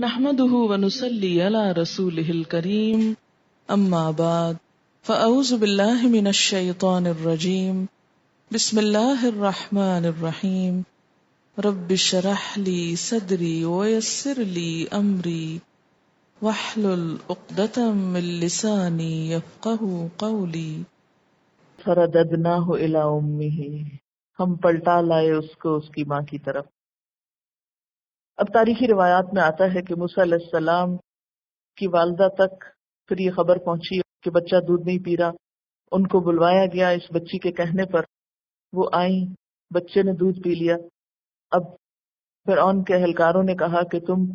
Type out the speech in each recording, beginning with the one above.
نحمده ونصلي على رسوله الكريم اما بعد فاعوذ بالله من الشيطان الرجيم بسم الله الرحمن الرحيم رب اشرح لي صدري ويسر لي امري واحلل عقدة من لساني يفقهوا قولي فرددناہ الی امہ، ہم پلٹا لائے اس کو اس کی ماں کی طرف۔ اب تاریخی روایات میں آتا ہے کہ موسیٰ علیہ السلام کی والدہ تک پھر یہ خبر پہنچی کہ بچہ دودھ نہیں پی رہا۔ ان کو بلوایا گیا اس بچی کے کہنے پر، وہ آئیں، بچے نے دودھ پی لیا۔ اب فرعون کے اہلکاروں نے کہا کہ تم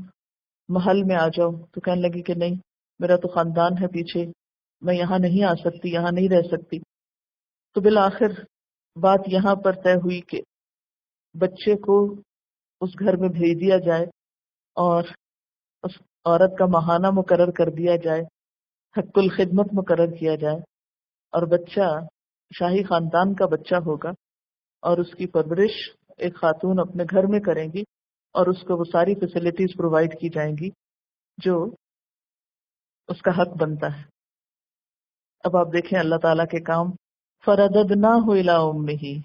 محل میں آ جاؤ، تو کہنے لگی کہ نہیں، میرا تو خاندان ہے پیچھے، میں یہاں نہیں آ سکتی، یہاں نہیں رہ سکتی۔ تو بالآخر بات یہاں پر طے ہوئی کہ بچے کو اس گھر میں بھیج دیا جائے اور اس عورت کا ماہانہ مقرر کر دیا جائے، حق الخدمت مقرر کیا جائے، اور بچہ شاہی خاندان کا بچہ ہوگا اور اس کی پرورش ایک خاتون اپنے گھر میں کریں گی اور اس کو وہ ساری فیسلٹیز پرووائڈ کی جائیں گی جو اس کا حق بنتا ہے۔ اب آپ دیکھیں اللہ تعالیٰ کے کام، فرددناہ الی امہ،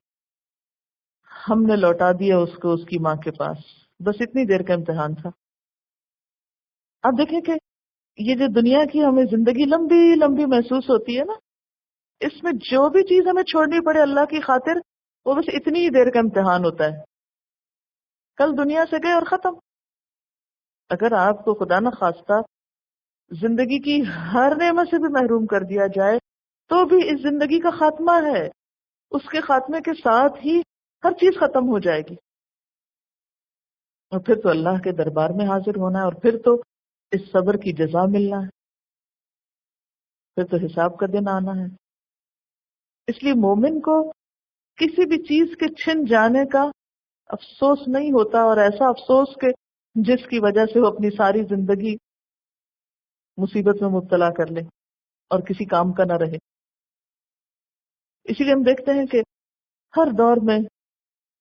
ہم نے لوٹا دیا اس کو اس کی ماں کے پاس۔ بس اتنی دیر کا امتحان تھا۔ آپ دیکھیں کہ یہ جو دنیا کی ہمیں زندگی لمبی لمبی محسوس ہوتی ہے نا، اس میں جو بھی چیز ہمیں چھوڑنی پڑے اللہ کی خاطر، وہ بس اتنی ہی دیر کا امتحان ہوتا ہے۔ کل دنیا سے گئے اور ختم۔ اگر آپ کو خدا نہ خواستہ زندگی کی ہر نعمت سے بھی محروم کر دیا جائے تو بھی اس زندگی کا خاتمہ ہے، اس کے خاتمے کے ساتھ ہی ہر چیز ختم ہو جائے گی، اور پھر تو اللہ کے دربار میں حاضر ہونا ہے، اور پھر تو اس صبر کی جزا ملنا ہے، پھر تو حساب کا دن آنا ہے۔ اس لیے مومن کو کسی بھی چیز کے چھن جانے کا افسوس نہیں ہوتا، اور ایسا افسوس کہ جس کی وجہ سے وہ اپنی ساری زندگی مصیبت میں مبتلا کر لے اور کسی کام کا نہ رہے۔ اسی لیے ہم دیکھتے ہیں کہ ہر دور میں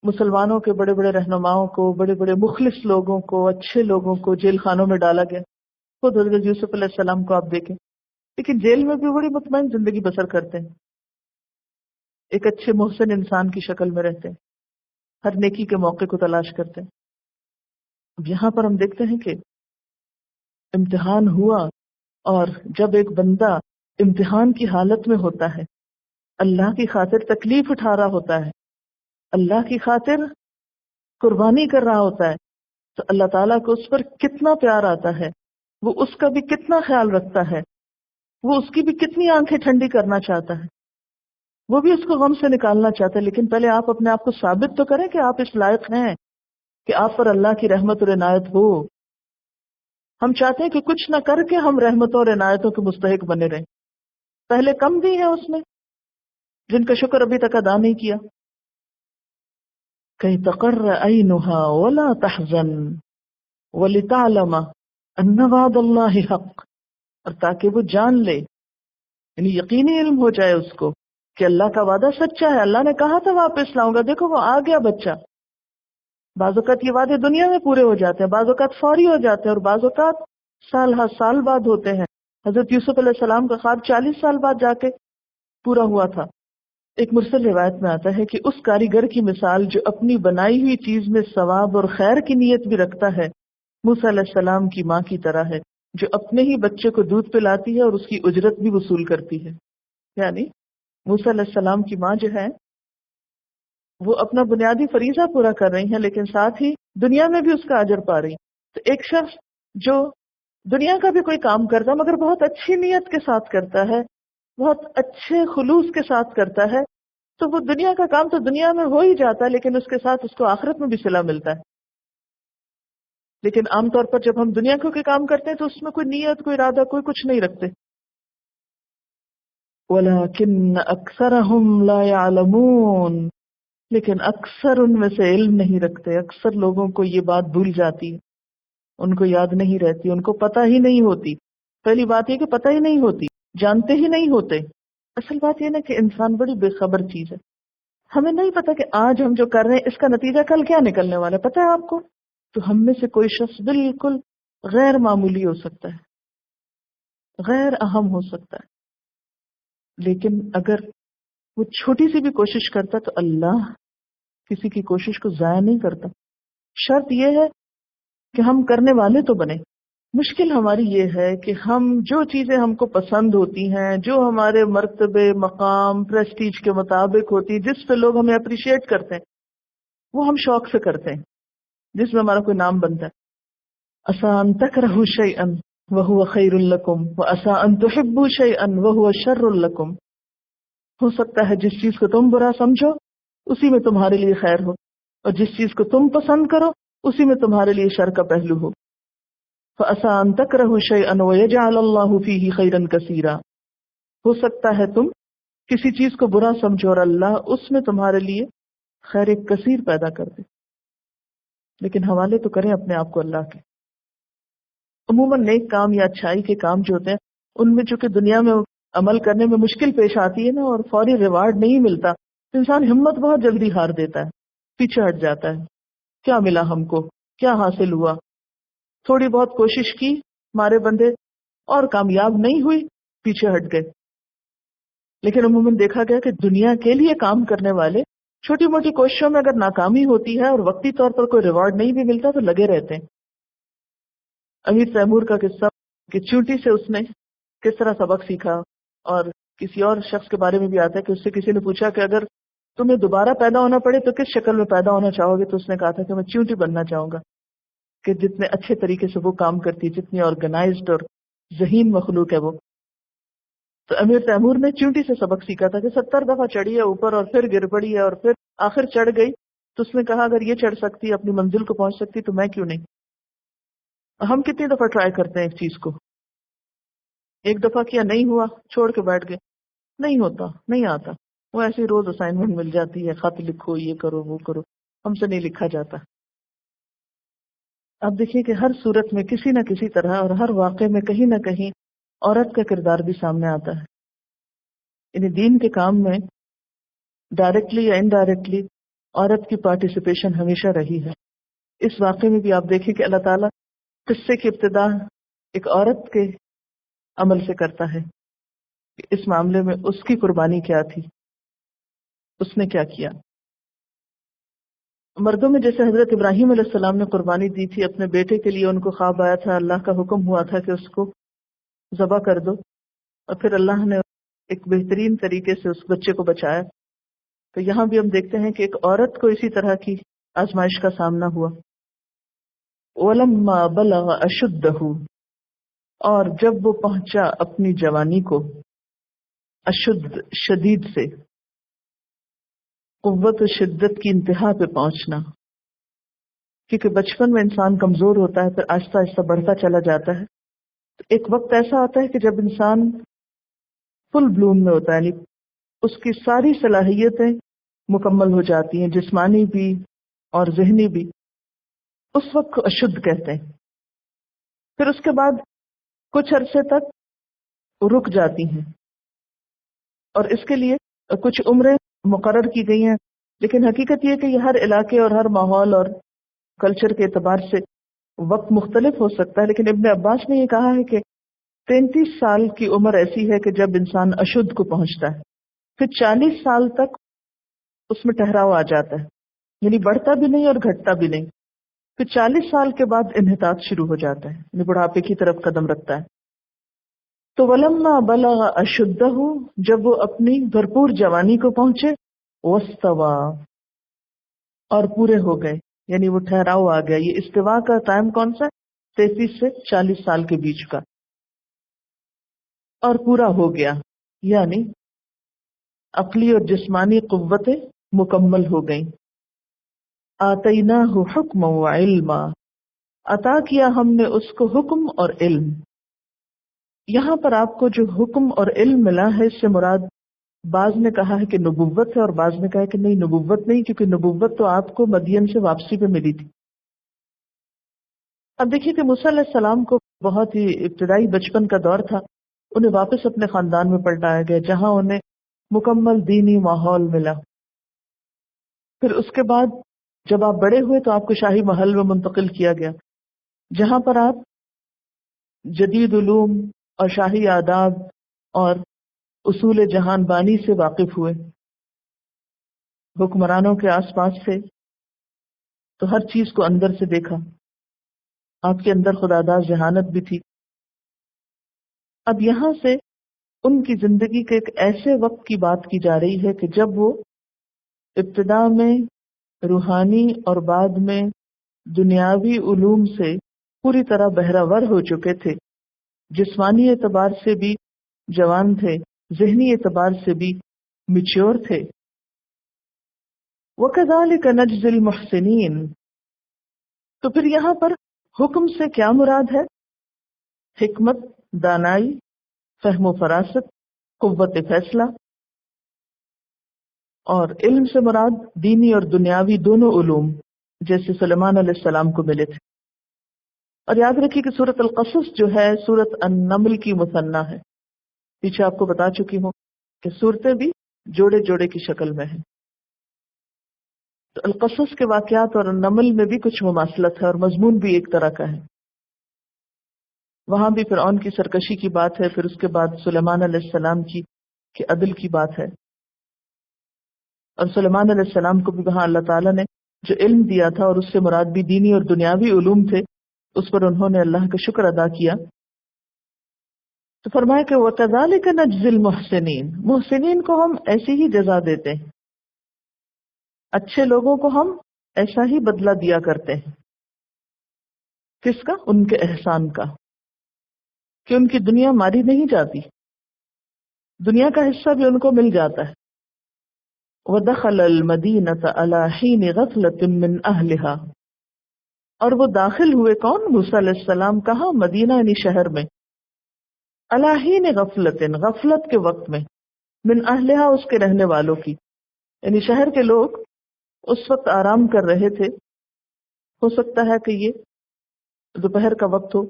مسلمانوں کے بڑے بڑے رہنماؤں کو، بڑے بڑے مخلص لوگوں کو، اچھے لوگوں کو جیل خانوں میں ڈالا گیا۔ خود حضرت یوسف علیہ السلام کو آپ دیکھیں، لیکن جیل میں بھی بڑی مطمئن زندگی بسر کرتے ہیں، ایک اچھے محسن انسان کی شکل میں رہتے ہیں، ہر نیکی کے موقع کو تلاش کرتے ہیں۔ اب یہاں پر ہم دیکھتے ہیں کہ امتحان ہوا، اور جب ایک بندہ امتحان کی حالت میں ہوتا ہے، اللہ کی خاطر تکلیف اٹھا رہا ہوتا ہے، اللہ کی خاطر قربانی کر رہا ہوتا ہے، تو اللہ تعالیٰ کو اس پر کتنا پیار آتا ہے، وہ اس کا بھی کتنا خیال رکھتا ہے، وہ اس کی بھی کتنی آنکھیں ٹھنڈی کرنا چاہتا ہے، وہ بھی اس کو غم سے نکالنا چاہتا ہے۔ لیکن پہلے آپ اپنے آپ کو ثابت تو کریں کہ آپ اس لائق ہیں کہ آپ پر اللہ کی رحمت اور عنایت ہو۔ ہم چاہتے ہیں کہ کچھ نہ کر کے ہم رحمتوں اور عنایتوں کے مستحق بنے رہیں۔ پہلے کم بھی ہیں اس میں جن کا شکر ابھی تک ادا نہیں کیا۔ کہیں تقر عینها ولا تحزن ولتعلم ان وعد اللہ حق، اور تاکہ وہ جان لے، یعنی یقینی علم ہو جائے اس کو کہ اللہ کا وعدہ سچا ہے، اللہ نے کہا تھا واپس لاؤں گا، دیکھو وہ آ گیا بچہ۔ بعض اوقات یہ وعدے دنیا میں پورے ہو جاتے ہیں، بعض اوقات فوری ہو جاتے ہیں، اور بعض اوقات سال ہر سال بعد ہوتے ہیں۔ حضرت یوسف علیہ السلام کا خواب 40 سال بعد جا کے پورا ہوا تھا۔ ایک مرسل روایت میں آتا ہے کہ اس کاریگر کی مثال جو اپنی بنائی ہوئی چیز میں ثواب اور خیر کی نیت بھی رکھتا ہے، موسیٰ علیہ السلام کی ماں کی طرح ہے، جو اپنے ہی بچے کو دودھ پلاتی ہے اور اس کی اجرت بھی وصول کرتی ہے۔ یعنی موسیٰ علیہ السلام کی ماں جو ہے وہ اپنا بنیادی فریضہ پورا کر رہی ہیں، لیکن ساتھ ہی دنیا میں بھی اس کا اجر پا رہی ہیں۔ تو ایک شخص جو دنیا کا بھی کوئی کام کرتا ہے مگر بہت اچھی نیت کے ساتھ کرتا ہے، بہت اچھے خلوص کے ساتھ کرتا ہے، تو وہ دنیا کا کام تو دنیا میں ہو ہی جاتا ہے، لیکن اس کے ساتھ اس کو آخرت میں بھی صلہ ملتا ہے۔ لیکن عام طور پر جب ہم دنیا کے کام کرتے ہیں تو اس میں کوئی نیت، کوئی ارادہ، کوئی کچھ نہیں رکھتے۔ وَلَكِنَّ أَكْثَرَهُمْ لَا يَعْلَمُونَ، لیکن اکثر ان میں سے علم نہیں رکھتے۔ اکثر لوگوں کو یہ بات بھول جاتی، ان کو یاد نہیں رہتی، ان کو پتہ ہی نہیں ہوتی۔ پہلی بات یہ کہ پتہ ہی نہیں ہوتی، جانتے ہی نہیں ہوتے۔ اصل بات یہ نا کہ انسان بڑی بے خبر چیز ہے، ہمیں نہیں پتا کہ آج ہم جو کر رہے ہیں اس کا نتیجہ کل کیا نکلنے والا ہے، پتہ ہے آپ کو؟ تو ہم میں سے کوئی شخص بالکل غیر معمولی ہو سکتا ہے، غیر اہم ہو سکتا ہے، لیکن اگر وہ چھوٹی سی بھی کوشش کرتا تو اللہ کسی کی کوشش کو ضائع نہیں کرتا۔ شرط یہ ہے کہ ہم کرنے والے تو بنے۔ مشکل ہماری یہ ہے کہ ہم جو چیزیں ہم کو پسند ہوتی ہیں، جو ہمارے مرتبے، مقام، پریسٹیج کے مطابق ہوتی ہیں، جس پہ لوگ ہمیں اپریشیٹ کرتے ہیں، وہ ہم شوق سے کرتے ہیں، جس میں ہمارا کوئی نام بنتا ہے۔ عسیٰ ان تکرہوا شیئا وہو خیر لکم وعسیٰ ان تحبوا شیئا وہو شر لکم۔ ہو سکتا ہے جس چیز کو تم برا سمجھو اسی میں تمہارے لیے خیر ہو، اور جس چیز کو تم پسند کرو اسی میں تمہارے لیے شر کا پہلو ہو۔ فَعَسَىٰ أَن تَكْرَهُوا شَيْئًا وَيَجْعَلَ اللَّهُ فِيهِ خَيْرًا كَثِيرًا۔ ہو سکتا ہے تم کسی چیز کو برا سمجھو اور اللہ اس میں تمہارے لیے خیر کثیر پیدا کر دے۔ لیکن حوالے تو کریں اپنے آپ کو اللہ کے۔ عموماً نیک کام یا اچھائی کے کام جو ہوتے ہیں ان میں چونکہ دنیا میں عمل کرنے میں مشکل پیش آتی ہے نا، اور فوری ریوارڈ نہیں ملتا، انسان ہمت بہت جلدی ہار دیتا ہے، پیچھے ہٹ جاتا ہے۔ کیا ملا ہم کو، کیا حاصل ہوا؟ تھوڑی بہت کوشش کی، ہمارے بندے اور کامیاب نہیں ہوئی، پیچھے ہٹ گئے۔ لیکن عموماً دیکھا گیا کہ دنیا کے لیے کام کرنے والے چھوٹی موٹی کوششوں میں اگر ناکامی ہوتی ہے اور وقتی طور پر کوئی ریوارڈ نہیں بھی ملتا تو لگے رہتے ہیں۔ امیر تیمور کا قصہ کہ چونٹی سے اس نے کس طرح سبق سیکھا، اور کسی اور شخص کے بارے میں بھی آتا ہے کہ اس سے کسی نے پوچھا کہ اگر تمہیں دوبارہ پیدا ہونا پڑے تو کس شکل میں پیدا ہونا چاہو گے، تو اس نے کہا تھا کہ میں چونٹی بننا چاہوں گا، کہ جتنے اچھے طریقے سے وہ کام کرتی، جتنی آرگنائزڈ اور ذہین مخلوق ہے وہ۔ تو امیر تیمور نے چونٹی سے سبق سیکھا تھا کہ 70 دفعہ چڑھی ہے اوپر اور پھر گر پڑی ہے اور پھر آخر چڑھ گئی، تو اس نے کہا اگر یہ چڑھ سکتی، اپنی منزل کو پہنچ سکتی، تو میں کیوں نہیں۔ ہم کتنی دفعہ ٹرائی کرتے ہیں ایک چیز کو، ایک دفعہ کیا نہیں ہوا، چھوڑ کے بیٹھ گئے، نہیں ہوتا، نہیں آتا، وہ ایسی روز اسائنمنٹ مل جاتی ہے، خط لکھو، یہ کرو وہ کرو، ہم سے نہیں لکھا جاتا۔ اب دیکھیے کہ ہر صورت میں کسی نہ کسی طرح اور ہر واقعے میں کہیں نہ کہیں عورت کا کردار بھی سامنے آتا ہے۔ یعنی دین کے کام میں ڈائریکٹلی یا انڈائریکٹلی عورت کی پارٹیسپیشن ہمیشہ رہی ہے۔ اس واقعے میں بھی آپ دیکھیں کہ اللہ تعالیٰ قصے کی ابتدا ایک عورت کے عمل سے کرتا ہے، کہ اس معاملے میں اس کی قربانی کیا تھی، اس نے کیا کیا۔ مردوں میں جیسے حضرت ابراہیم علیہ السلام نے قربانی دی تھی اپنے بیٹے کے لیے، ان کو خواب آیا تھا، اللہ کا حکم ہوا تھا کہ اس کو ذبح کر دو، اور پھر اللہ نے ایک بہترین طریقے سے اس بچے کو بچایا۔ تو یہاں بھی ہم دیکھتے ہیں کہ ایک عورت کو اسی طرح کی آزمائش کا سامنا ہوا۔ وَلَمَّا بَلَغَ أَشُدَّهُ، اور جب وہ پہنچا اپنی جوانی کو، اشد شدید سے، قوت و شدت کی انتہا پہ پہنچنا، کیونکہ بچپن میں انسان کمزور ہوتا ہے، پھر آہستہ آہستہ بڑھتا چلا جاتا ہے۔ تو ایک وقت ایسا آتا ہے کہ جب انسان فل بلوم میں ہوتا ہے، یعنی اس کی ساری صلاحیتیں مکمل ہو جاتی ہیں، جسمانی بھی اور ذہنی بھی، اس وقت کو اشد کہتے ہیں۔ پھر اس کے بعد کچھ عرصے تک رک جاتی ہیں، اور اس کے لیے کچھ عمریں مقرر کی گئی ہیں، لیکن حقیقت یہ کہ یہ ہر علاقے اور ہر ماحول اور کلچر کے اعتبار سے وقت مختلف ہو سکتا ہے۔ لیکن ابن عباس نے یہ کہا ہے کہ 33 سال کی عمر ایسی ہے کہ جب انسان اشد کو پہنچتا ہے، پھر 40 سال تک اس میں ٹھہراؤ آ جاتا ہے، یعنی بڑھتا بھی نہیں اور گھٹتا بھی نہیں۔ پھر 40 سال کے بعد انحطاط شروع ہو جاتا ہے، یعنی بڑھاپے کی طرف قدم رکھتا ہے۔ تو وَلَمَّا بَلَغَ أَشُدَّهُ، جب وہ اپنی بھرپور جوانی کو پہنچے، وَاسْتَوَىٰ، اور پورے ہو گئے، یعنی وہ ٹھہراؤ آ گیا۔ یہ استوا کا ٹائم کون سا ہے؟ 33 سے 40 سال کے بیچ کا، اور پورا ہو گیا، یعنی عقلی اور جسمانی قوتیں مکمل ہو گئیں۔ آتیناہ حکما وعلما، عطا کیا ہم نے اس کو حکم اور علم۔ یہاں پر آپ کو جو حکم اور علم ملا ہے، اس سے مراد بعض نے کہا ہے کہ نبوت ہے، اور بعض نے کہا ہے کہ نہیں، نبوت نہیں، کیونکہ نبوت تو آپ کو مدین سے واپسی پہ ملی تھی۔ اب دیکھیے کہ موسیٰ علیہ السلام کو بہت ہی ابتدائی بچپن کا دور تھا، انہیں واپس اپنے خاندان میں پلٹایا گیا، جہاں انہیں مکمل دینی ماحول ملا۔ پھر اس کے بعد جب آپ بڑے ہوئے تو آپ کو شاہی محل میں منتقل کیا گیا، جہاں پر آپ جدید علوم اور شاہی آداب اور اصول جہان بانی سے واقف ہوئے، حکمرانوں کے آس پاس سے، تو ہر چیز کو اندر سے دیکھا. آپ کے اندر خداداد ذہانت بھی تھی. اب یہاں سے ان کی زندگی کے ایک ایسے وقت کی بات کی جا رہی ہے کہ جب وہ ابتدا میں روحانی اور بعد میں دنیاوی علوم سے پوری طرح بہرہ ور ہو چکے تھے، جسمانی اعتبار سے بھی جوان تھے، ذہنی اعتبار سے بھی میچور تھے. وَكَذَلِكَ نَجْزِي الْمُحْسِنِينَ. تو پھر یہاں پر حکم سے کیا مراد ہے؟ حکمت، دانائی، فہم و فراست، قوت فیصلہ. اور علم سے مراد دینی اور دنیاوی دونوں علوم جیسے سلیمان علیہ السلام کو ملے تھے. اور یاد رکھیے کہ سورۃ القصص جو ہے سورۃ النمل کی مثنیٰ ہے. پیچھے آپ کو بتا چکی ہوں کہ سورتیں بھی جوڑے جوڑے کی شکل میں ہیں. تو القصص کے واقعات اور النمل میں بھی کچھ مماثلت ہے اور مضمون بھی ایک طرح کا ہے. وہاں بھی فرعون کی سرکشی کی بات ہے، پھر اس کے بعد سلیمان علیہ السلام کی عدل کی بات ہے. اور سلیمان علیہ السلام کو بھی وہاں اللہ تعالیٰ نے جو علم دیا تھا اور اس سے مراد بھی دینی اور دنیاوی علوم تھے، اس پر انہوں نے اللہ کا شکر ادا کیا. تو فرمایا کہ وَكَذَلِكَ نَجْزِي الْمُحْسِنِينَ. محسنین کو ہم ایسی ہی جزا دیتے ہیں، اچھے لوگوں کو ہم ایسا ہی بدلہ دیا کرتے ہیں. کس کا؟ ان کے احسان کا، کہ ان کی دنیا ماری نہیں جاتی، دنیا کا حصہ بھی ان کو مل جاتا ہے. وَدَخَلَ الْمَدِينَةَ عَلَى حِينِ غَفْلَةٍ مِّنْ أَهْلِهَا. اور وہ داخل ہوئے کون؟ موسیٰ علیہ السلام. کہاں؟ مدینہ یعنی شہر میں. عَلَى حِينِ غَفْلَةٍ، غفلت کے وقت میں، من أهلها اس کے رہنے والوں کی، یعنی شہر کے لوگ اس وقت آرام کر رہے تھے. ہو سکتا ہے کہ یہ دوپہر کا وقت ہو،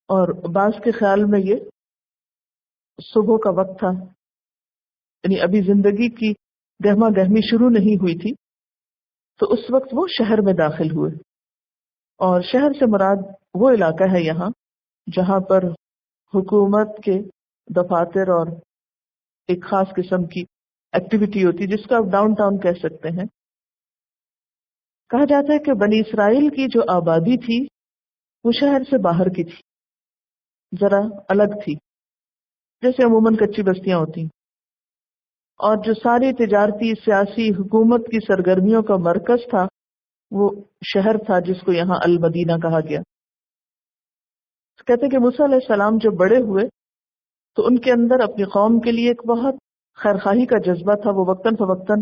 اور بعض کے خیال میں یہ صبح کا وقت تھا، یعنی ابھی زندگی کی گہما گہمی شروع نہیں ہوئی تھی. تو اس وقت وہ شہر میں داخل ہوئے. اور شہر سے مراد وہ علاقہ ہے یہاں جہاں پر حکومت کے دفاتر اور ایک خاص قسم کی ایکٹیویٹی ہوتی، جس کو آپ ڈاؤن ٹاؤن کہہ سکتے ہیں. کہا جاتا ہے کہ بنی اسرائیل کی جو آبادی تھی وہ شہر سے باہر کی تھی، ذرا الگ تھی، جیسے عموماً کچی بستیاں ہوتی. اور جو ساری تجارتی، سیاسی، حکومت کی سرگرمیوں کا مرکز تھا وہ شہر تھا، جس کو یہاں المدینہ کہا گیا. کہتے ہیں کہ موسیٰ علیہ السلام جب بڑے ہوئے تو ان کے اندر اپنی قوم کے لیے ایک بہت خیرخواہی کا جذبہ تھا. وہ وقتاً فوقتاً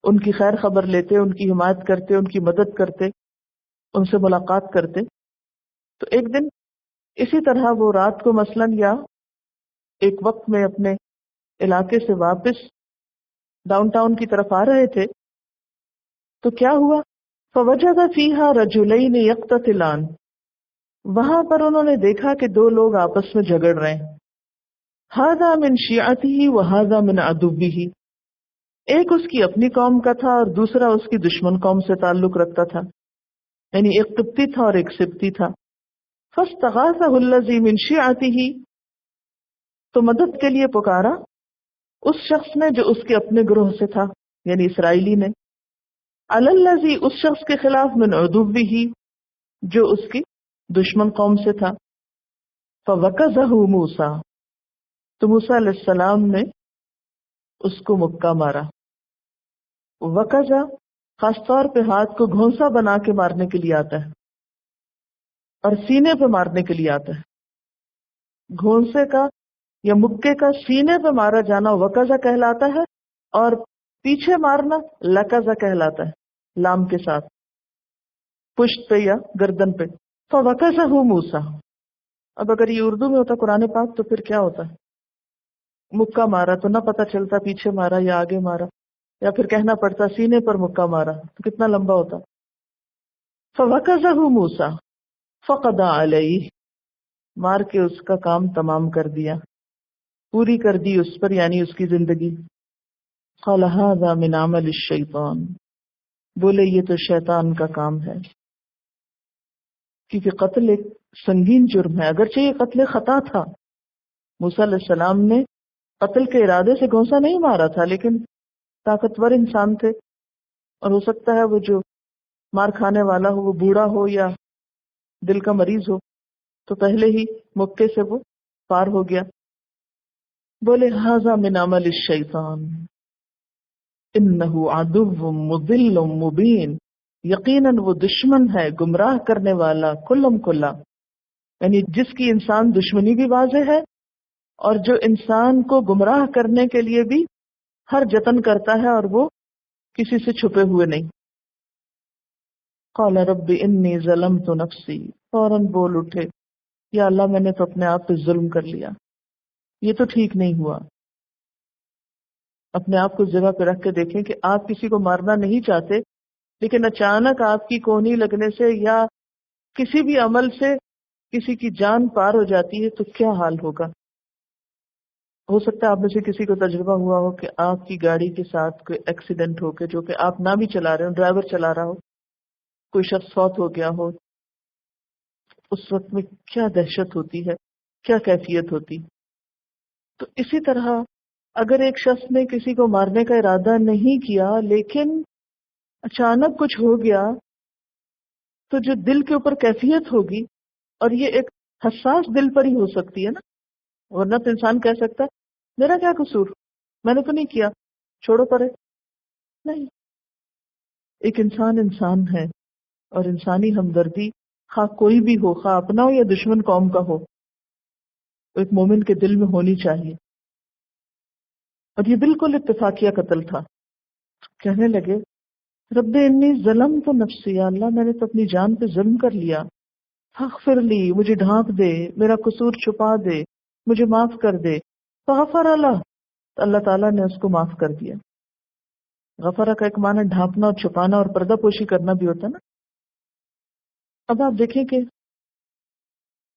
ان کی خیر خبر لیتے، ان کی حمایت کرتے، ان کی مدد کرتے، ان سے ملاقات کرتے. تو ایک دن اسی طرح وہ رات کو مثلاً یا ایک وقت میں اپنے علاقے سے واپس ڈاؤن ٹاؤن کی طرف آ رہے تھے تو کیا ہوا؟ فوجد فیہا رجلین یقتتلان. وہاں پر انہوں نے دیکھا کہ دو لوگ آپس میں جھگڑ رہے ہیں. ھذا من شیعتہ وھذا من عدوہ. ایک اس کی اپنی قوم کا تھا اور دوسرا اس کی دشمن قوم سے تعلق رکھتا تھا، یعنی ایک قبطی تھا اور ایک سبطی تھا. فاستغاثہ الذی من شیعتہ. تو مدد کے لیے پکارا اس شخص نے جو اس کے اپنے گروہ سے تھا، یعنی اسرائیلی نے، علی الذی اس شخص کے خلاف من عدوہ جو اس کی دشمن قوم سے تھا. فوکزہ موسیٰ. تو موسیٰ علیہ السلام نے اس کو مکہ مارا. وکزہ خاص طور پہ ہاتھ کو گھونسا بنا کے مارنے کے لیے آتا ہے اور سینے پہ مارنے کے لیے آتا ہے. گھونسے کا یا مکے کا سینے پہ مارا جانا وکزہ کہلاتا ہے، اور پیچھے مارنا لکزہ کہلاتا ہے، لام کے ساتھ، پشت پہ یا گردن پہ. فوکزہ موسیٰ. اب اگر یہ اردو میں ہوتا قرآن پاک تو پھر کیا ہوتا؟ مکہ مارا تو نہ پتہ چلتا پیچھے مارا یا آگے مارا، یا پھر کہنا پڑتا سینے پر مکہ مارا تو کتنا لمبا ہوتا. فوکزہ موسیٰ فقضى علیہ. مار کے اس کا کام تمام کر دیا، پوری کر دی اس پر، یعنی اس کی زندگی. قال ھذا من عمل الشیطان. بولے یہ تو شیطان کا کام ہے. کیونکہ قتل ایک سنگین جرم ہے. اگرچہ یہ قتل خطا تھا، موسیٰ علیہ السلام نے قتل کے ارادے سے گھونسا نہیں مارا تھا، لیکن طاقتور انسان تھے، اور ہو سکتا ہے وہ جو مار کھانے والا ہو وہ بوڑھا ہو یا دل کا مریض ہو، تو پہلے ہی موقع سے وہ پار ہو گیا. بولے ھذا من عمل الشیطان انہ عدو مضل مبین، یقیناً وہ دشمن ہے گمراہ کرنے والا کلم کلا، یعنی جس کی انسان دشمنی بھی واضح ہے اور جو انسان کو گمراہ کرنے کے لیے بھی ہر جتن کرتا ہے اور وہ کسی سے چھپے ہوئے نہیں. قال رب انی ظلمت نفسی، فوراً بول اٹھے یا اللہ میں نے تو اپنے آپ پہ ظلم کر لیا، یہ تو ٹھیک نہیں ہوا. اپنے آپ کو اس جگہ پہ رکھ کے دیکھیں کہ آپ کسی کو مارنا نہیں چاہتے، لیکن اچانک آپ کی کونی لگنے سے یا کسی بھی عمل سے کسی کی جان پار ہو جاتی ہے تو کیا حال ہوگا. ہو سکتا ہے آپ میں سے کسی کو تجربہ ہوا ہو کہ آپ کی گاڑی کے ساتھ کوئی ایکسیڈنٹ ہو کے جو کہ آپ نہ بھی چلا رہے ہو، ڈرائیور چلا رہا ہو، کوئی شخص فوت ہو گیا ہو، اس وقت میں کیا دہشت ہوتی ہے، کیا کیفیت ہوتی. تو اسی طرح اگر ایک شخص نے کسی کو مارنے کا ارادہ نہیں کیا لیکن اچانک کچھ ہو گیا تو جو دل کے اوپر کیفیت ہوگی، اور یہ ایک حساس دل پر ہی ہو سکتی ہے نا، ورنہ تو انسان کہہ سکتا ہے میرا کیا قصور، میں نے تو نہیں کیا، چھوڑو پرے. نہیں، ایک انسان انسان ہے، اور انسانی ہمدردی خواہ کوئی بھی ہو، خواہ اپنا ہو یا دشمن قوم کا ہو، ایک مومن کے دل میں ہونی چاہیے. اور یہ بالکل اتفاقیہ قتل تھا. کہنے لگے رب انی ظلمت نفسی، یا اللہ میں نے تو اپنی جان پہ ظلم کر لیا، فاغفر لی، مجھے ڈھانپ دے، میرا قصور چھپا دے، مجھے معاف کر دے. فغفر اللہ، تو اللہ تعالیٰ نے اس کو معاف کر دیا. غفرہ کا ایک معنی ڈھانپنا اور چھپانا اور پردہ پوشی کرنا بھی ہوتا ہے نا. اب آپ دیکھیں کہ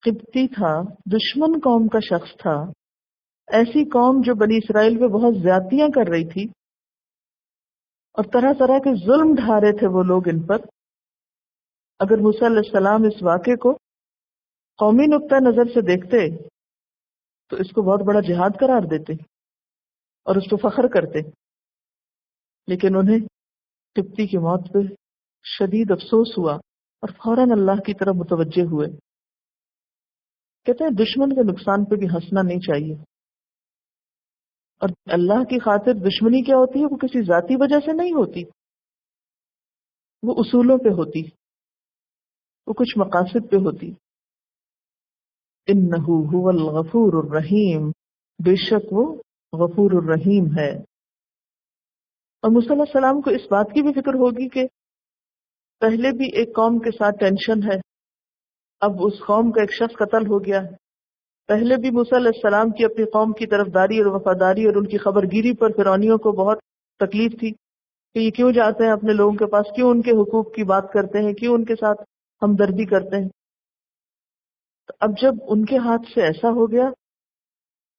قبطی تھا، دشمن قوم کا شخص تھا، ایسی قوم جو بنی اسرائیل پہ بہت زیادتیاں کر رہی تھی اور طرح طرح کے ظلم ڈھا رہے تھے وہ لوگ ان پر. اگر موسیٰ علیہ السلام اس واقعے کو قومی نقطہ نظر سے دیکھتے تو اس کو بہت بڑا جہاد قرار دیتے اور اس پہ فخر کرتے، لیکن انہیں قبطی کی موت پہ شدید افسوس ہوا اور فوراً اللہ کی طرف متوجہ ہوئے. کہتے ہیں دشمن کے نقصان پہ بھی ہنسنا نہیں چاہیے، اور اللہ کی خاطر دشمنی کیا ہوتی ہے، وہ کسی ذاتی وجہ سے نہیں ہوتی، وہ اصولوں پہ ہوتی، وہ کچھ مقاصد پہ ہوتی. انہ هو الغفور الرحیم، بے شک وہ غفور الرحیم ہے. اور موسیٰ علیہ السلام کو اس بات کی بھی فکر ہوگی کہ پہلے بھی ایک قوم کے ساتھ ٹینشن ہے، اب اس قوم کا ایک شخص قتل ہو گیا ہے. پہلے بھی موسیٰ علیہ السلام کی اپنی قوم کی طرفداری اور وفاداری اور ان کی خبر گیری پر فرعونیوں کو بہت تکلیف تھی کہ یہ کیوں جاتے ہیں اپنے لوگوں کے پاس، کیوں ان کے حقوق کی بات کرتے ہیں، کیوں ان کے ساتھ ہمدردی کرتے ہیں. تو اب جب ان کے ہاتھ سے ایسا ہو گیا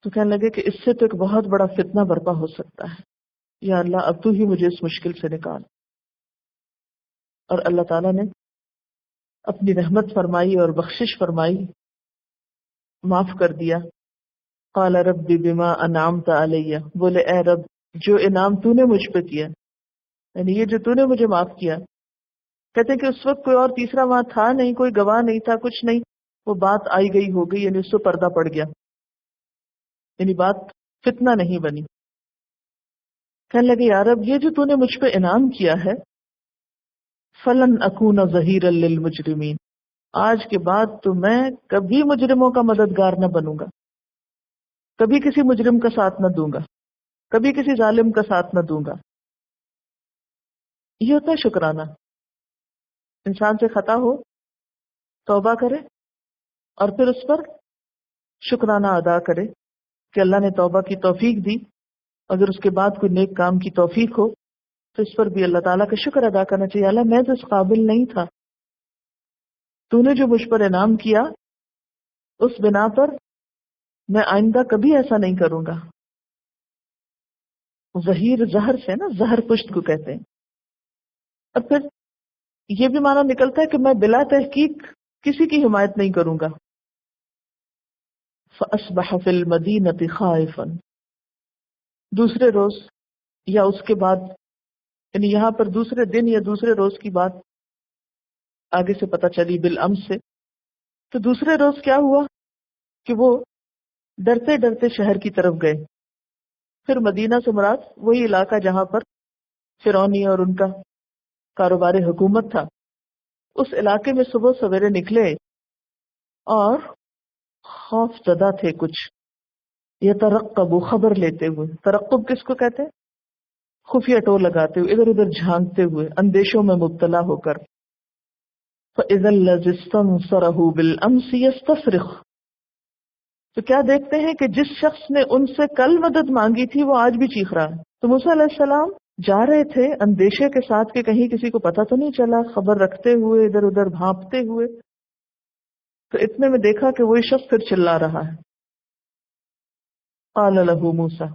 تو کہنے لگے کہ اس سے تو ایک بہت بڑا فتنہ برپا ہو سکتا ہے، یا اللہ اب تو ہی مجھے اس مشکل سے نکال. اور اللہ تعالیٰ نے اپنی رحمت فرمائی اور بخشش فرمائی، معاف کر دیا. قال رب بما انعمت علیہ، بولے اے رب جو انعام تو نے مجھ پہ کیا، یعنی یہ جو تو نے مجھے معاف کیا. کہتے ہیں کہ اس وقت کوئی اور تیسرا وہاں تھا نہیں، کوئی گواہ نہیں تھا، کچھ نہیں، وہ بات آئی گئی ہو گئی، یعنی اس سے پردہ پڑ گیا، یعنی بات فتنہ نہیں بنی. کہنے لگے یا رب یہ جو تو نے مجھ پہ انعام کیا ہے، فلن اکون ظہیرا للمجرمین، آج کے بعد تو میں کبھی مجرموں کا مددگار نہ بنوں گا، کبھی کسی مجرم کا ساتھ نہ دوں گا، کبھی کسی ظالم کا ساتھ نہ دوں گا. یہ ہوتا ہے شکرانہ. انسان سے خطا ہو، توبہ کرے اور پھر اس پر شکرانہ ادا کرے کہ اللہ نے توبہ کی توفیق دی. اگر اس کے بعد کوئی نیک کام کی توفیق ہو تو اس پر بھی اللہ تعالیٰ کا شکر ادا کرنا چاہیے. اللہ میں تو اس قابل نہیں تھا، تو نے جو مجھ پر انعام کیا اس بنا پر میں آئندہ کبھی ایسا نہیں کروں گا. ظہیر زہر سے نا، زہر پشت کو کہتے ہیں. اور پھر یہ بھی معنی نکلتا ہے کہ میں بلا تحقیق کسی کی حمایت نہیں کروں گا. فأصبح فی المدینۃ خائفا، دوسرے روز یا اس کے بعد، یعنی یہاں پر دوسرے دن یا دوسرے روز کی بات آگے سے پتہ چلی بالامس سے. تو دوسرے روز کیا ہوا کہ وہ ڈرتے ڈرتے شہر کی طرف گئے. پھر مدینہ سے مراد وہی علاقہ جہاں پر فرعونی اور ان کا کاروبار حکومت تھا. اس علاقے میں صبح سویرے نکلے اور خوف زدہ تھے کچھ. یہ ترقب، خبر لیتے ہوئے. ترقب کس کو کہتے ہیں؟ خفیہ ٹو لگاتے ہوئے، ادھر ادھر جھانکتے ہوئے، اندیشوں میں مبتلا ہو کر. فَإِذَا الَّذِي اسْتَنصَرَهُ بِالْأَمْسِ يَسْتَصْرِخُ، تو کیا دیکھتے ہیں کہ جس شخص نے ان سے کل مدد مانگی تھی وہ آج بھی چیخ رہا ہے. تو موسیٰ علیہ السلام جا رہے تھے اندیشے کے ساتھ کہ کہیں کسی کو پتہ تو نہیں چلا، خبر رکھتے ہوئے، ادھر ادھر بھانپتے ہوئے. تو اتنے میں دیکھا کہ وہی شخص پھر چلا رہا ہے. قال له موسیٰ،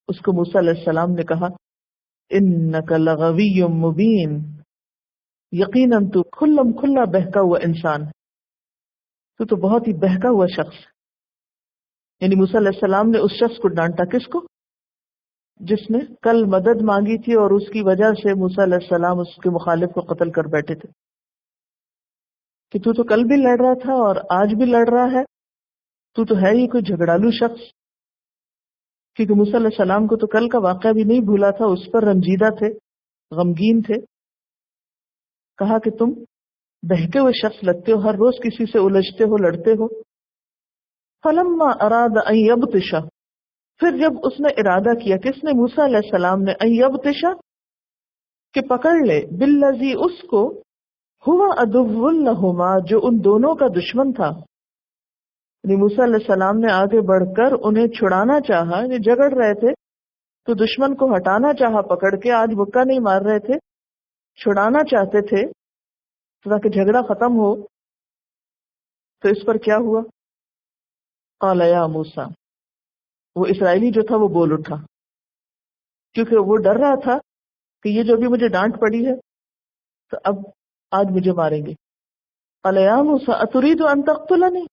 اس کو موسیٰ علیہ السلام نے کہا، انک لغوی مبین، یقیناً تو کھلم کھلا بہکا ہوا انسان، تو بہت ہی بہکا ہوا شخص. یعنی موسیٰ علیہ السلام نے اس شخص کو ڈانٹا. کس کو؟ جس نے کل مدد مانگی تھی اور اس کی وجہ سے موسیٰ علیہ السلام اس کے مخالف کو قتل کر بیٹھے تھے. کہ تو کل بھی لڑ رہا تھا اور آج بھی لڑ رہا ہے، تو ہے ہی کوئی جھگڑالو شخص. کیونکہ موسیٰ علیہ السلام کو تو کل کا واقعہ بھی نہیں بھولا تھا، اس پر رنجیدہ تھے، غمگین تھے. کہا کہ تم بہکے ہوئے شخص لگتے ہو، ہر روز کسی سے الجھتے ہو، لڑتے ہو. فلما اراد ان یبطش، پھر جب اس نے ارادہ کیا، کس نے؟ موسیٰ علیہ السلام نے، ان یبطش، کہ پکڑ لے، بالذی، اس کو، ہوا عدو لہما، جو ان دونوں کا دشمن تھا. یعنی موسیٰ علیہ السلام نے آگے بڑھ کر انہیں چھڑانا چاہا. یہ جھگڑ رہے تھے تو دشمن کو ہٹانا چاہا پکڑ کے. آج بکا نہیں مار رہے تھے، چھڑانا چاہتے تھے تاکہ جھگڑا ختم ہو. تو اس پر کیا ہوا؟ قال یا موسیٰ، وہ اسرائیلی جو تھا وہ بول اٹھا، کیونکہ وہ ڈر رہا تھا کہ یہ جو بھی مجھے ڈانٹ پڑی ہے تو اب آج مجھے ماریں گے. قال یا موسیٰ اتريد ان تقتلنی،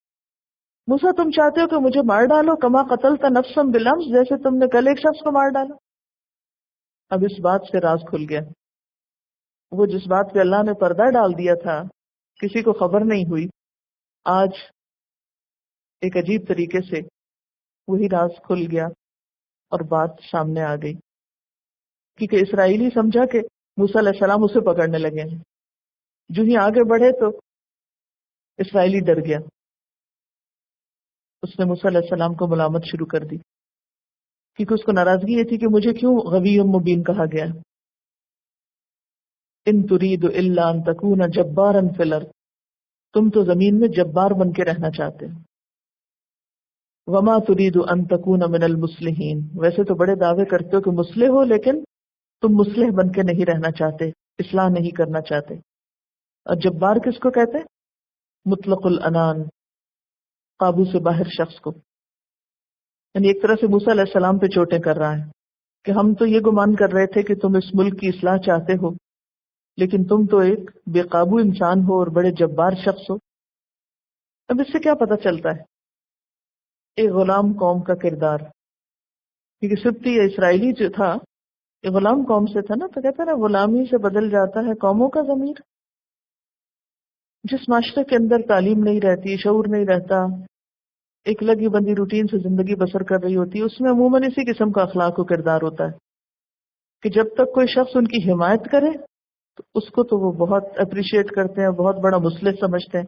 موسیٰ تم چاہتے ہو کہ مجھے مار ڈالو، کما قتلت نفسا بالامس، جیسے تم نے کل ایک شخص کو مار ڈالا. اب اس بات سے راز کھل گیا. وہ جس بات پہ اللہ نے پردہ ڈال دیا تھا، کسی کو خبر نہیں ہوئی، آج ایک عجیب طریقے سے وہی راز کھل گیا اور بات سامنے آ گئی. کیونکہ اسرائیلی سمجھا کہ موسیٰ علیہ السلام اسے پکڑنے لگے ہیں. جو ہی آگے بڑھے تو اسرائیلی ڈر گیا. اس نے موسیٰ علیہ السلام کو ملامت شروع کر دی، کیونکہ اس کو ناراضگی یہ تھی کہ مجھے کیوں غوی مبین کہا گیا. ان ترید الا ان تکون جبارا فی الارض، تم تو زمین میں جبار بن کے رہنا چاہتے ہو. وما ترید ان تکون من المصلحین، ویسے تو بڑے دعوے کرتے ہو کہ مصلح ہو، لیکن تم مصلح بن کے نہیں رہنا چاہتے، اصلاح نہیں کرنا چاہتے. اور جبار کس کو کہتے ہیں؟ مطلق العنان، قابو سے باہر شخص کو. یعنی ایک طرح سے موسیٰ علیہ السلام پہ چوٹیں کر رہا ہے کہ ہم تو یہ گمان کر رہے تھے کہ تم اس ملک کی اصلاح چاہتے ہو، لیکن تم تو ایک بے قابو انسان ہو اور بڑے جبار شخص ہو. اب اس سے کیا پتہ چلتا ہے؟ ایک غلام قوم کا کردار. کیونکہ سبتی یا اسرائیلی جو تھا یہ غلام قوم سے تھا نا، تو کہتا ہے نا غلامی سے بدل جاتا ہے قوموں کا ضمیر. جس معاشرے کے اندر تعلیم نہیں رہتی، شعور نہیں رہتا، ایک لگی بندی روٹین سے زندگی بسر کر رہی ہوتی ہے، اس میں عموماً اسی قسم کا اخلاق و کردار ہوتا ہے کہ جب تک کوئی شخص ان کی حمایت کرے تو اس کو تو وہ بہت اپریشیٹ کرتے ہیں، بہت بڑا مصلح سمجھتے ہیں.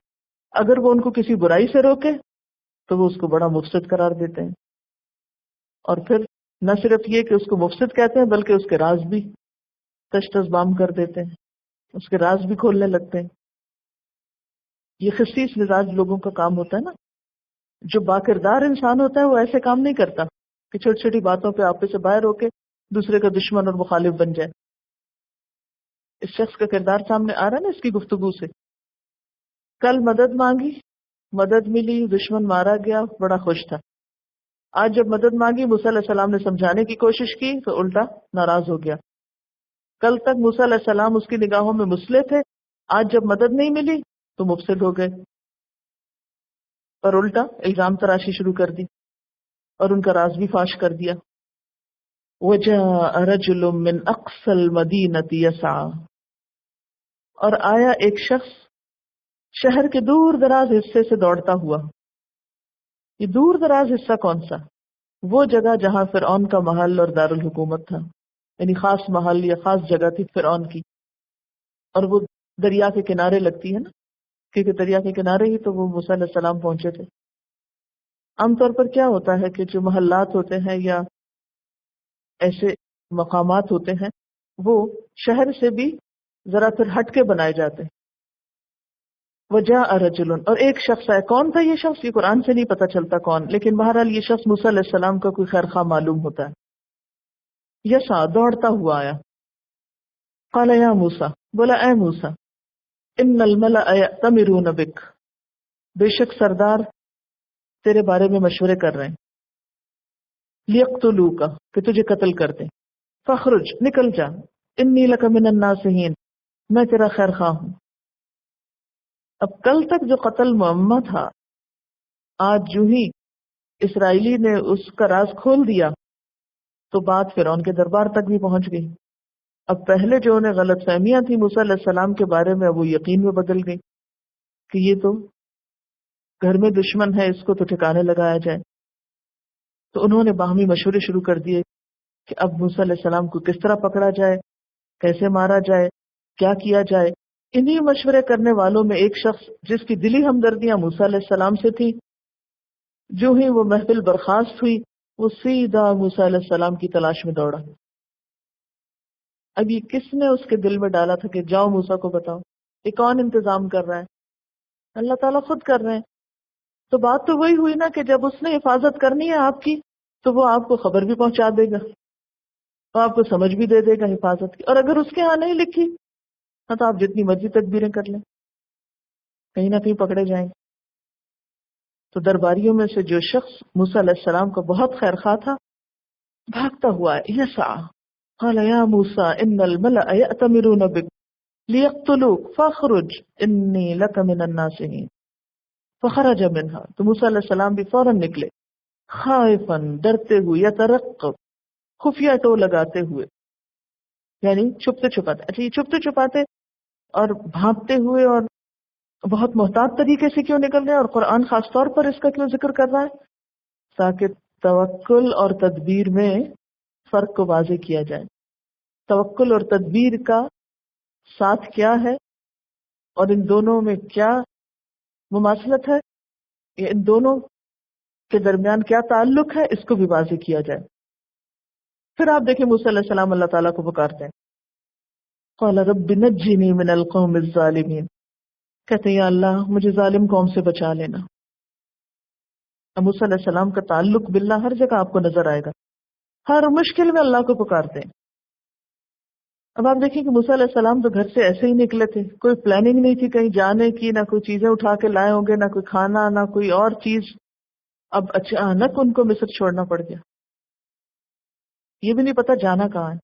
اگر وہ ان کو کسی برائی سے روکے تو وہ اس کو بڑا مفسد قرار دیتے ہیں. اور پھر نہ صرف یہ کہ اس کو مفسد کہتے ہیں، بلکہ اس کے راز بھی تشتز بام کر دیتے ہیں، اس کے راز بھی کھولنے لگتے ہیں. یہ خصیص مزاج لوگوں کا کام ہوتا ہے نا. جو باکردار انسان ہوتا ہے وہ ایسے کام نہیں کرتا کہ چھوٹی چھوٹی باتوں پہ آپے سے باہر ہو کے دوسرے کا دشمن اور مخالف بن جائے. اس شخص کا کردار سامنے آ رہا ہے نا اس کی گفتگو سے. کل مدد مانگی، مدد ملی، دشمن مارا گیا، بڑا خوش تھا. آج جب مدد مانگی، موسیٰ علیہ السلام نے سمجھانے کی کوشش کی تو الٹا ناراض ہو گیا. کل تک موسیٰ علیہ السلام اس کی نگاہوں میں مصلح تھے، آج جب مدد نہیں ملی تو مفسد ہو گئے. اور الٹا الزام تراشی شروع کر دی اور ان کا راز بھی فاش کر دیا. وَجَاءَ رَجُلٌ مِّنْ أَقْصَى الْمَدِينَةِ يَسْعَىٰ، اور آیا ایک شخص شہر کے دور دراز حصے سے دوڑتا ہوا. یہ دور دراز حصہ کون سا؟ وہ جگہ جہاں فرعون کا محل اور دارالحکومت تھا، یعنی خاص محل یا خاص جگہ تھی فرعون کی، اور وہ دریا کے کنارے لگتی ہے نا، کیونکہ دریا کے کنارے ہی تو وہ موسیٰ علیہ السلام پہنچے تھے. عام طور پر کیا ہوتا ہے کہ جو محلات ہوتے ہیں یا ایسے مقامات ہوتے ہیں وہ شہر سے بھی ذرا پھر ہٹ کے بنائے جاتے ہیں. وجاء رجل، اور ایک شخص ہے. کون تھا یہ شخص؟ یہ قرآن سے نہیں پتہ چلتا کون، لیکن بہرحال یہ شخص موسیٰ علیہ السلام کا کوئی خیر خواہ معلوم ہوتا ہے. یسعیٰ، دوڑتا ہوا آیا. قال یا موسیٰ، بولا اے موسیٰ، ان الملأ یأتمرون بک، بے شک سردار تیرے بارے میں مشورے کر رہے ہیں. لیقتلوک، کہ تجھے قتل کر دیں. فاخرج، نکل جا. انی لک من الناصحین، میں تیرا خیر خواہ ہوں. اب کل تک جو قتل معمہ تھا، آج جو ہی اسرائیلی نے اس کا راز کھول دیا تو بات فرعون کے دربار تک بھی پہنچ گئی. اب پہلے جو انہیں غلط فہمیاں تھیں موسیٰ علیہ السلام کے بارے میں، اب وہ یقین میں بدل گئی کہ یہ تو گھر میں دشمن ہے، اس کو تو ٹھکانے لگایا جائے. تو انہوں نے باہمی مشورے شروع کر دیے کہ اب موسیٰ علیہ السلام کو کس طرح پکڑا جائے، کیسے مارا جائے، کیا کیا جائے. انہی مشورے کرنے والوں میں ایک شخص جس کی دلی ہمدردیاں موسیٰ علیہ السلام سے تھیں، جو ہی وہ محفل برخاست ہوئی وہ سیدھا موسیٰ علیہ السلام کی تلاش میں دوڑا. اب یہ کس نے اس کے دل میں ڈالا تھا کہ جاؤ موسیٰ کو بتاؤ؟ یہ کون انتظام کر رہا ہے؟ اللہ تعالیٰ خود کر رہے ہیں. تو بات تو وہی ہوئی نا کہ جب اس نے حفاظت کرنی ہے آپ کی تو وہ آپ کو خبر بھی پہنچا دے گا، وہ آپ کو سمجھ بھی دے دے گا حفاظت کی. اور اگر اس کے ہاں نہیں لکھی تو آپ جتنی مرضی تدبیریں کر لیں، کہیں نہ کہیں پکڑے جائیں. تو درباریوں میں سے جو شخص موسیٰ علیہ السلام کا بہت خیر خواہ تھا بھاگتا ہوا ہے. یسعیٰ قال یا موسیٰ ان الملأ یأتمرون بک لیقتلوک فاخرج انی لک من الناصحین. فخرج منها، تو موسیٰ علیہ السلام بھی فوراً نکلے، خائفاً، ڈرتے ہوئے، یترقب، خفیہ ٹو لگاتے ہوئے، یعنی چھپتے چھپاتے. اچھا، یہ چھپتے چھپاتے اور بھانپتے ہوئے اور بہت محتاط طریقے سے کیوں نکل رہے ہیں، اور قرآن خاص طور پر اس کا کیوں ذکر کر رہا ہے؟ تاکہ توکل اور تدبیر میں فرق کو واضح کیا جائے. توکل اور تدبیر کا ساتھ کیا ہے اور ان دونوں میں کیا مماثلت ہے، یا ان دونوں کے درمیان کیا تعلق ہے، اس کو بھی واضح کیا جائے. پھر آپ دیکھیں موسیٰ علیہ السلام اللہ تعالیٰ کو پکارتے ہیں. قال رب نجنی من القوم الظالمین، کہتے ہیں یا اللہ مجھے ظالم قوم سے بچا لینا. اب موسیٰ علیہ السلام کا تعلق باللہ ہر جگہ آپ کو نظر آئے گا، ہر مشکل میں اللہ کو پکارتے ہیں. اب آپ دیکھیں کہ موسیٰ علیہ السلام تو گھر سے ایسے ہی نکلے تھے، کوئی پلاننگ نہیں تھی کہیں جانے کی، نہ کوئی چیزیں اٹھا کے لائے ہوں گے، نہ کوئی کھانا، نہ کوئی اور چیز. اب اچانک ان کو مصر چھوڑنا پڑ گیا، یہ بھی نہیں پتا جانا کہاں ہے،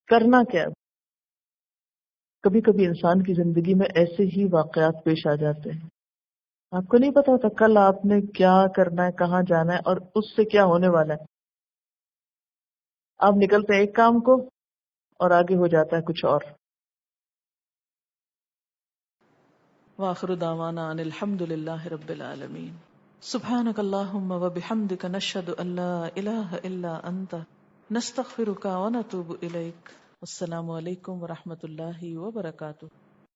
کرنا کیا. کبھی کبھی انسان کی زندگی میں ایسے ہی واقعات پیش آ جاتے ہیں، آپ کو نہیں پتا ہوتا کل آپ نے کیا کرنا ہے، کہاں جانا ہے، اور اس سے کیا ہونے والا ہے. آپ نکلتے ہیں ایک کام کو اور آگے ہو جاتا ہے کچھ اور. وآخر دعوانا ان الحمد للہ رب العالمین. سبحانک اللہم وبحمدک نشہد ان لا الہ الا انت نستغفرک ونتوب الیک. السلام علیکم ورحمۃ اللہ وبرکاتہ.